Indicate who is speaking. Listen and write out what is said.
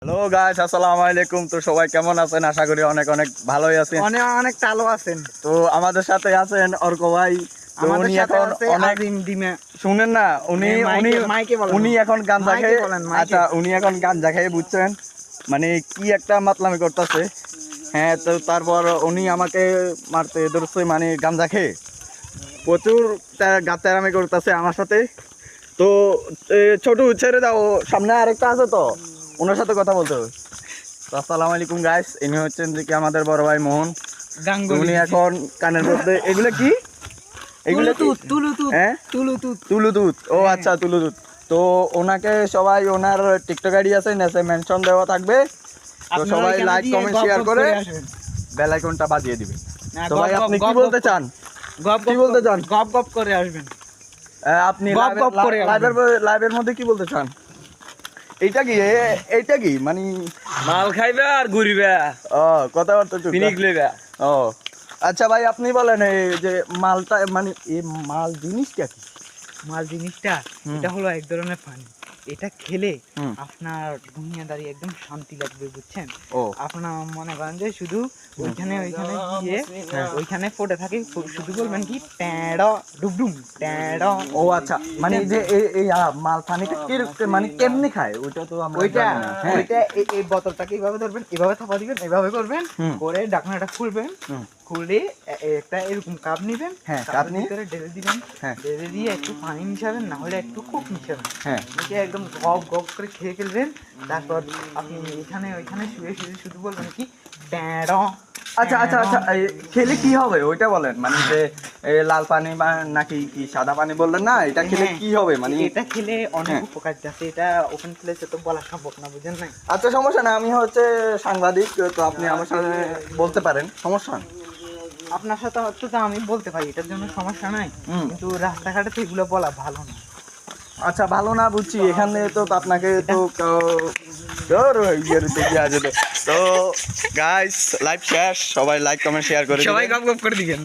Speaker 1: Hello guys, আসসালামু আলাইকুম। তো সবাই কেমন আছেন? আশা করি অনেক অনেক ভালোই আছেন।
Speaker 2: অনেক অনেক চালু আছেন।
Speaker 1: তো আমাদের সাথে আছেন অর্ক ভাই। তো উনি এখন অনেক শুনেন না, উনি উনি উনি এখন গাঞ্জা খেয়ে, আচ্ছা উনি এখন গাঞ্জা খেয়ে বুঝছেন মানে কি একটা মাতলামি করতেছে। হ্যাঁ, তো তারপর উনি আমাকে মারতে ধরছে মানে গাঞ্জা খেয়ে প্রচুর গাত্তারামি করতেছে আমার সাথে। তো ছোট ছেড়ে দাও, সামনে আরেকটা আছে তো, ওনার সাথে কথা বলতে হবে। আসসালামু আলাইকুম গাইস, ইনি হচ্ছেন যে কি আমাদের বড় ভাই মোহন। উনি এখন কানের মধ্যে এগুলো কি, এগুলো হ্যাঁ তুলুতুত। ও আচ্ছা, তুলুতুত। তো ওনাকে সবাই, ওনার টিকটক আইডি আছে, নেসে মেনশন দেওয়া থাকবে। তো সবাই লাইক কমেন্ট শেয়ার করে বেল আইকনটা বাজিয়ে দিবেন। তো ভাই আপনি কি বলতে চান? কি বলতে চান?
Speaker 2: গপ গপ করে আসবেন।
Speaker 1: আপনি লাইভের মধ্যে কি বলতে চান? এইটা কি এইটা কি মানে
Speaker 3: মাল খাইবে আর ঘুরিবে,
Speaker 1: ও কথাবার্তা
Speaker 3: পিনিক লইবে।
Speaker 1: ও আচ্ছা ভাই, আপনি বলেন এই যে মালটা মানে এই মাল জিনিসটা কি?
Speaker 2: মাল জিনিসটা এটা হলো এক ধরনের পানি। এটা খেলে আপনার দুনিয়াদারি একদম শান্তি লাগবে, বুঝছেন? আপনার মনে করেন যে শুধু ওইখানে গিয়ে ওইখানে পড়ে থাকে, শুধু বলবেন কি ট্যাড় ডুবডুম ট্যাড়।
Speaker 1: ও আচ্ছা, মানে যে এই মাল পানিটা মানে কেমনে খায় ওইটা তো আমরা
Speaker 2: ওইটা এই বোতলটাকে এইভাবে ধরবেন, এইভাবে থাপা দিবেন, এইভাবে করবেন, করে ঢাকনাটা খুলবেন, খুলে একটা এরকম কাপ নিবেন,
Speaker 1: কাপ নিয়ে
Speaker 2: ভিতরে ঢেলে দিবেন, ঢেলে দিয়ে একটু পানি মিশাবেন, না হলে একটু কোক মিশাবেন, মিশিয়ে একদম গপ গপ করে খেয়ে ফেলবেন। তারপর আপনি ওইখানে শুয়ে শুধু বলবেন কি ট্যাড়।
Speaker 1: আচ্ছা আচ্ছা আচ্ছা, খেলে কি হবে ওইটা বলেন, মানে যে লাল পানি বা নাকি কি সাদা পানি বললেন না, এটা খেলে কি হবে? মানে
Speaker 2: এটা খেলে অনেক উপকার আছে, এটা ওপেন প্লেসে তো বলা সম্ভব না, বুঝেন নাই?
Speaker 1: আচ্ছা সমস্যা না, আমি হচ্ছে সাংবাদিক, তো আপনি আমার সাথে বলতে পারেন, সমস্যা না।
Speaker 2: আপনার সাথে তো আমি বলতে পারি, এটার জন্য সমস্যা নাই, কিন্তু রাস্তাঘাটে তো এগুলো বলা ভালো না।
Speaker 1: আচ্ছা ভালো না বুঝছি, এখানে তো আপনাকে তো তো গাইস লাইভ শেষ, সবাই লাইক কমেন্ট শেয়ার করে
Speaker 2: সবাই গপ গপ করে দিবেন।